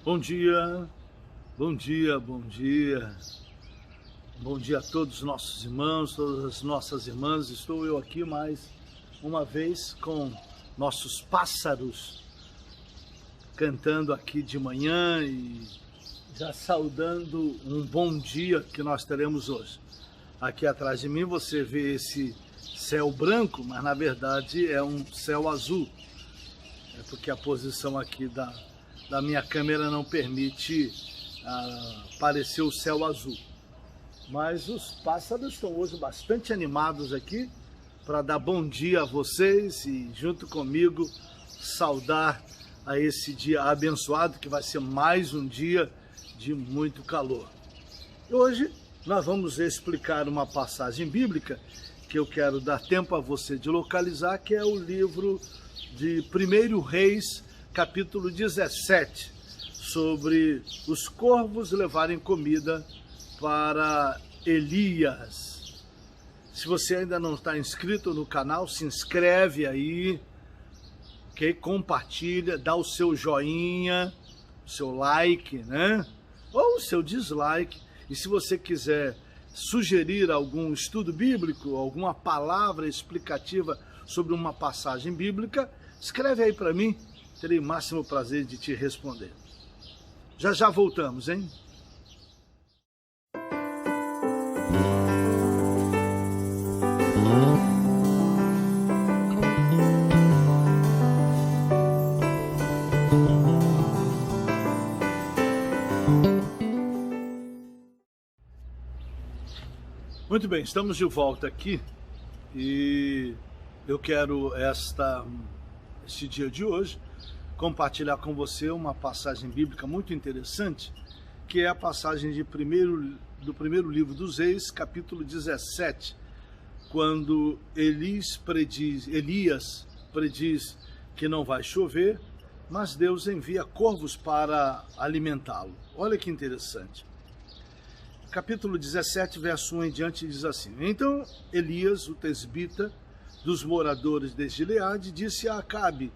Bom dia, bom dia, bom dia. Bom dia a todos os nossos irmãos, todas as nossas irmãs. Estou eu aqui mais uma vez com nossos pássaros cantando aqui de manhã e já saudando um bom dia que nós teremos hoje. Aqui atrás de mim você vê esse céu branco, mas na verdade é um céu azul. É porque a posição aqui da minha câmera não permite aparecer o céu azul. Mas os pássaros estão hoje bastante animados aqui para dar bom dia a vocês e junto comigo saudar a esse dia abençoado que vai ser mais um dia de muito calor. Hoje nós vamos explicar uma passagem bíblica que eu quero dar tempo a você de localizar, que é o livro de 1 Reis, capítulo 17, sobre os corvos levarem comida para Elias. Se você ainda não está inscrito no canal, se inscreve aí, okay? Compartilha, dá o seu joinha, o seu like, né? Ou o seu dislike. E se você quiser sugerir algum estudo bíblico, alguma palavra explicativa sobre uma passagem bíblica, escreve aí para mim. Terei o máximo prazer de te responder. Já voltamos, hein? Muito bem, estamos de volta aqui e eu quero este dia de hoje compartilhar com você uma passagem bíblica muito interessante, que é a passagem do primeiro livro dos Reis, capítulo 17, quando Elias prediz que não vai chover, mas Deus envia corvos para alimentá-lo. Olha que interessante. Capítulo 17, verso 1 em diante, diz assim: Então Elias, o tesbita dos moradores de Gileade, disse a Acabe: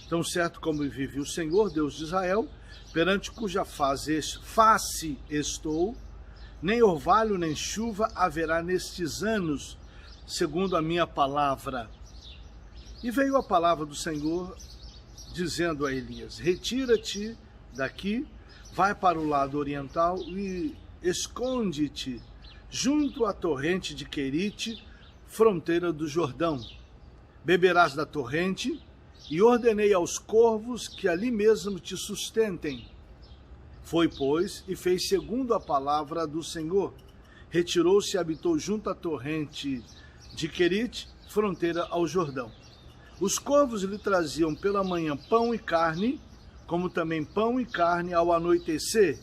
Tão certo como vive o Senhor, Deus de Israel, perante cuja face estou, nem orvalho nem chuva haverá nestes anos, segundo a minha palavra. E veio a palavra do Senhor, dizendo a Elias: Retira-te daqui, vai para o lado oriental e esconde-te junto à torrente de Querite, fronteira do Jordão. Beberás da torrente, e ordenei aos corvos que ali mesmo te sustentem. Foi, pois, e fez segundo a palavra do Senhor. Retirou-se e habitou junto à torrente de Querite, fronteira ao Jordão. Os corvos lhe traziam pela manhã pão e carne, como também pão e carne ao anoitecer,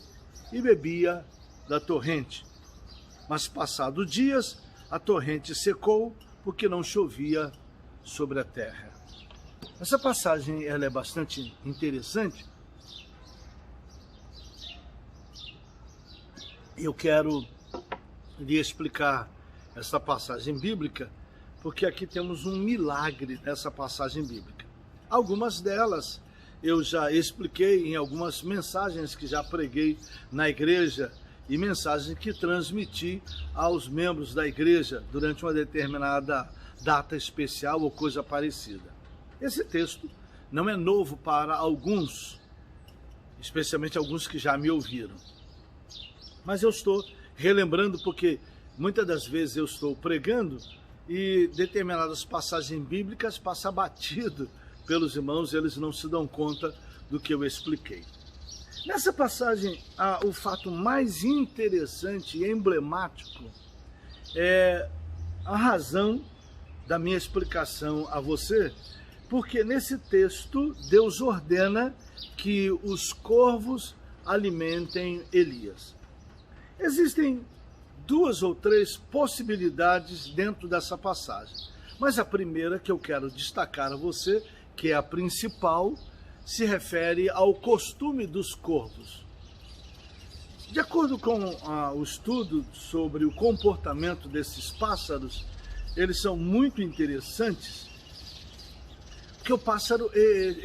e bebia da torrente. Mas passados dias, a torrente secou, porque não chovia sobre a terra. Essa passagem ela é bastante interessante. Eu quero lhe explicar essa passagem bíblica, porque aqui temos um milagre nessa passagem bíblica. Algumas delas eu já expliquei em algumas mensagens que já preguei na igreja e mensagens que transmiti aos membros da igreja durante uma determinada data especial ou coisa parecida. Esse texto não é novo para alguns, especialmente alguns que já me ouviram. Mas eu estou relembrando porque muitas das vezes eu estou pregando e determinadas passagens bíblicas passam batido pelos irmãos, eles não se dão conta do que eu expliquei. Nessa passagem, o fato mais interessante e emblemático é a razão da minha explicação a você, porque nesse texto Deus ordena que os corvos alimentem Elias. Existem duas ou três possibilidades dentro dessa passagem, mas a primeira que eu quero destacar a você, que é a principal, se refere ao costume dos corvos. De acordo com o estudo sobre o comportamento desses pássaros, eles são muito interessantes, porque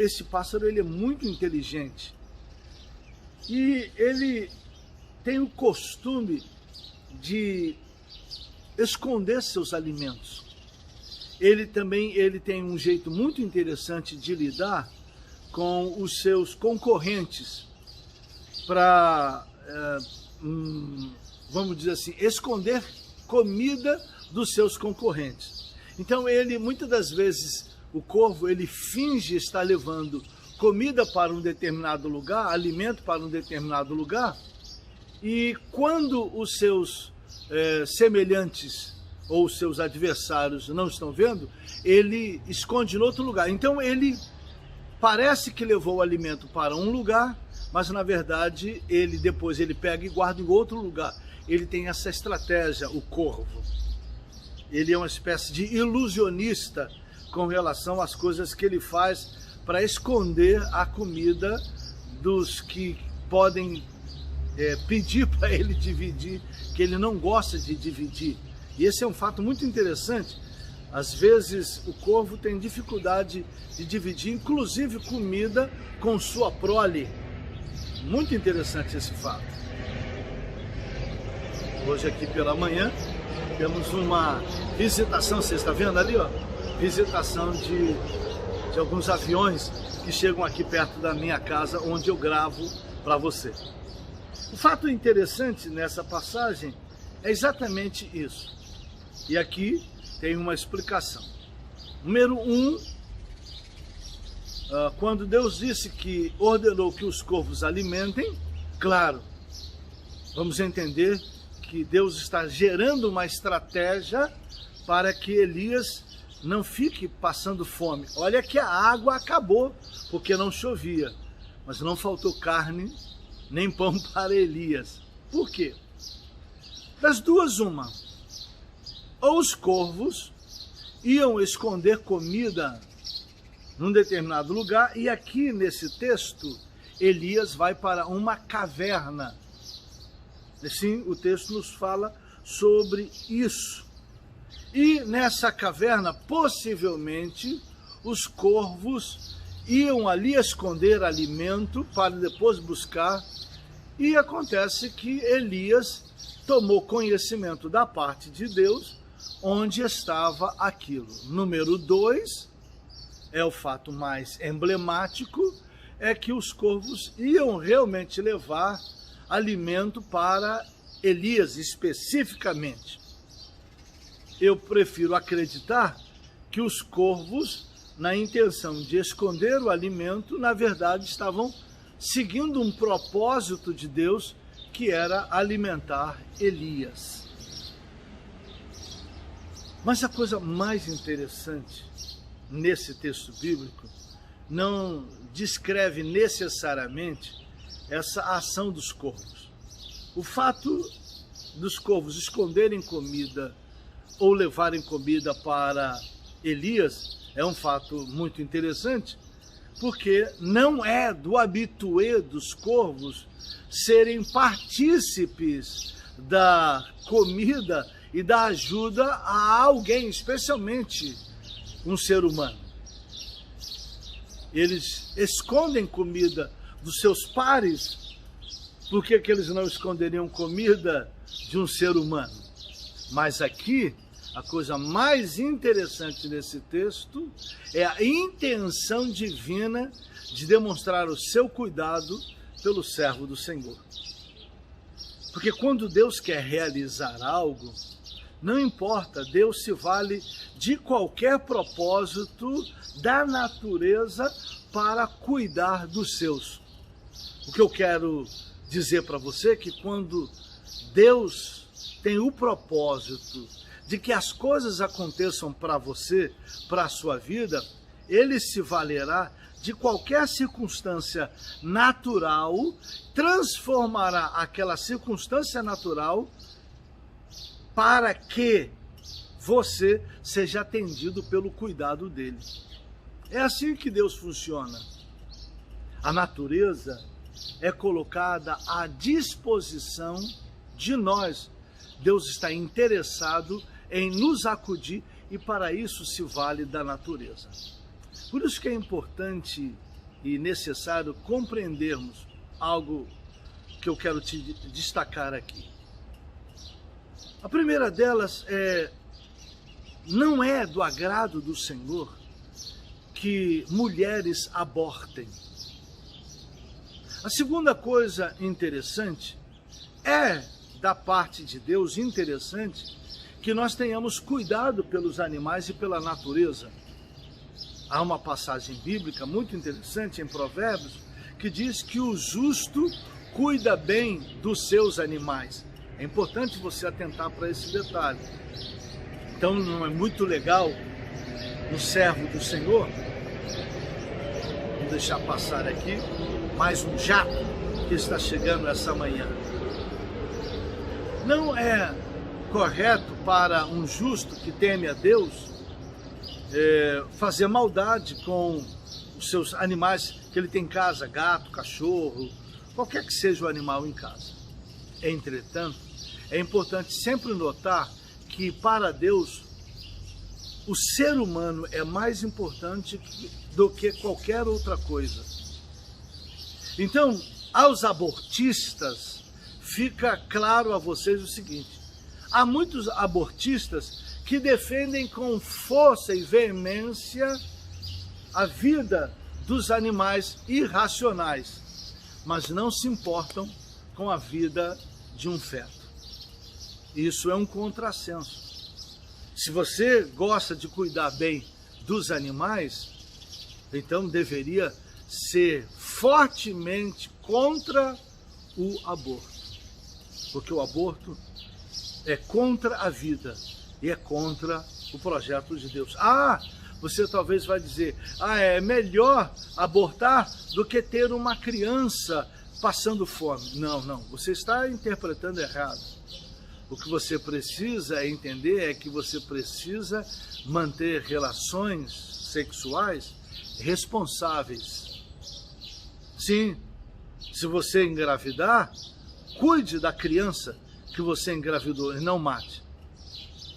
esse pássaro ele é muito inteligente. E ele tem o costume de esconder seus alimentos. Ele tem um jeito muito interessante de lidar com os seus concorrentes para, vamos dizer assim, esconder comida dos seus concorrentes. Então muitas das vezes, o corvo, ele finge estar levando comida para um determinado lugar, alimento para um determinado lugar, e quando os seus semelhantes ou os seus adversários não estão vendo, ele esconde em outro lugar. Então ele parece que levou o alimento para um lugar, mas na verdade depois ele pega e guarda em outro lugar. Ele tem essa estratégia, o corvo. Ele é uma espécie de ilusionista com relação às coisas que ele faz para esconder a comida dos que podem pedir para ele dividir, que ele não gosta de dividir. E esse é um fato muito interessante. Às vezes o corvo tem dificuldade de dividir, inclusive comida com sua prole. Muito interessante esse fato. Hoje aqui pela manhã temos uma visitação, você está vendo ali, ó? Visitação de alguns aviões que chegam aqui perto da minha casa, onde eu gravo para você. O fato interessante nessa passagem é exatamente isso. E aqui tem uma explicação. Número 1, quando Deus disse que ordenou que os corvos alimentem, claro, vamos entender que Deus está gerando uma estratégia para que Elias não fique passando fome. Olha que a água acabou, porque não chovia, mas não faltou carne nem pão para Elias. Por quê? Das duas, uma. Ou os corvos iam esconder comida num determinado lugar, e aqui nesse texto, Elias vai para uma caverna. Sim, o texto nos fala sobre isso. E nessa caverna, possivelmente, os corvos iam ali esconder alimento para depois buscar. E acontece que Elias tomou conhecimento da parte de Deus onde estava aquilo. Número 2, é o fato mais emblemático, é que os corvos iam realmente levar alimento para Elias especificamente. Eu prefiro acreditar que os corvos, na intenção de esconder o alimento, na verdade estavam seguindo um propósito de Deus, que era alimentar Elias. Mas a coisa mais interessante nesse texto bíblico não descreve necessariamente essa ação dos corvos. O fato dos corvos esconderem comida ou levarem comida para Elias é um fato muito interessante, porque não é do habitué dos corvos serem partícipes da comida e da ajuda a alguém, especialmente um ser humano. Eles escondem comida dos seus pares. Por que eles não esconderiam comida de um ser humano? Mas aqui, a coisa mais interessante nesse texto é a intenção divina de demonstrar o seu cuidado pelo servo do Senhor. Porque quando Deus quer realizar algo, não importa, Deus se vale de qualquer propósito da natureza para cuidar dos seus. O que eu quero dizer para você é que quando Deus tem o propósito de que as coisas aconteçam para você, para a sua vida, Ele se valerá de qualquer circunstância natural, transformará aquela circunstância natural para que você seja atendido pelo cuidado dele. É assim que Deus funciona. A natureza é colocada à disposição de nós. Deus está interessado em nos acudir e para isso se vale da natureza. Por isso que é importante e necessário compreendermos algo que eu quero te destacar aqui. A primeira delas não é do agrado do Senhor que mulheres abortem. A segunda coisa interessante é, da parte de Deus, interessante que nós tenhamos cuidado pelos animais e pela natureza. Há uma passagem bíblica muito interessante em Provérbios que diz que o justo cuida bem dos seus animais. É importante você atentar para esse detalhe. Então não é muito legal um servo do Senhor, vou deixar passar aqui, mais um jato que está chegando essa manhã. Não é correto para um justo que teme a Deus fazer maldade com os seus animais que ele tem em casa, gato, cachorro, qualquer que seja o animal em casa. Entretanto, é importante sempre notar que para Deus o ser humano é mais importante do que qualquer outra coisa. Então, aos abortistas, fica claro a vocês o seguinte: há muitos abortistas que defendem com força e veemência a vida dos animais irracionais, mas não se importam com a vida de um feto. Isso é um contrassenso. Se você gosta de cuidar bem dos animais, então deveria ser fortemente contra o aborto, porque o aborto é contra a vida e é contra o projeto de Deus. Você talvez vai dizer, é melhor abortar do que ter uma criança passando fome. Não, você está interpretando errado. O que você precisa entender é que você precisa manter relações sexuais responsáveis. Sim, se você engravidar, cuide da criança que você engravidou e não mate.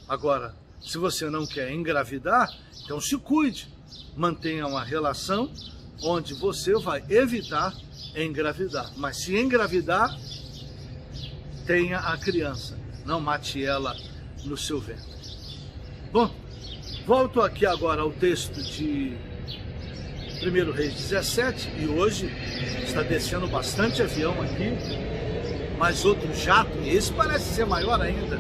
Agora, se você não quer engravidar, então se cuide. Mantenha uma relação onde você vai evitar engravidar. Mas se engravidar, tenha a criança. Não mate ela no seu ventre. Bom, volto aqui agora ao texto de 1 Reis 17, e hoje está descendo bastante avião aqui, mais outro jato, e esse parece ser maior ainda.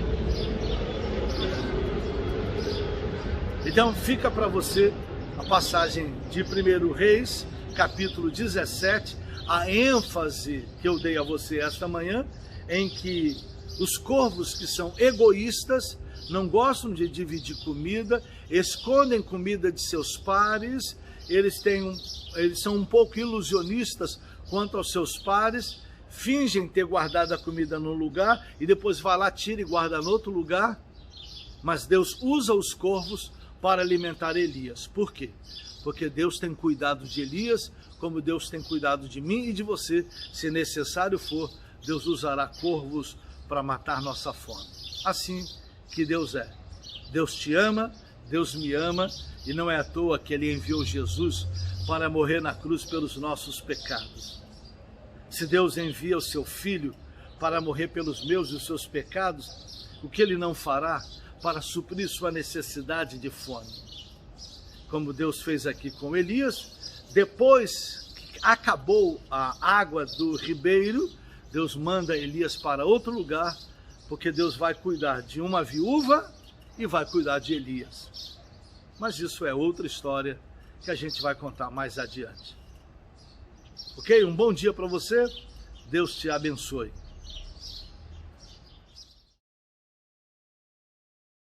Então fica para você a passagem de 1 Reis, capítulo 17, a ênfase que eu dei a você esta manhã, em que os corvos que são egoístas, não gostam de dividir comida, escondem comida de seus pares, eles são um pouco ilusionistas quanto aos seus pares, fingem ter guardado a comida num lugar e depois vai lá, tira e guarda no outro lugar. Mas Deus usa os corvos para alimentar Elias. Por quê? Porque Deus tem cuidado de Elias, como Deus tem cuidado de mim e de você. Se necessário for, Deus usará corvos para matar nossa fome. Assim que Deus é. Deus te ama, Deus me ama, e não é à toa que Ele enviou Jesus para morrer na cruz pelos nossos pecados. Se Deus envia o seu Filho para morrer pelos meus e os seus pecados, o que Ele não fará para suprir sua necessidade de fome? Como Deus fez aqui com Elias, depois que acabou a água do ribeiro, Deus manda Elias para outro lugar, porque Deus vai cuidar de uma viúva e vai cuidar de Elias. Mas isso é outra história que a gente vai contar mais adiante. Ok? Um bom dia para você. Deus te abençoe.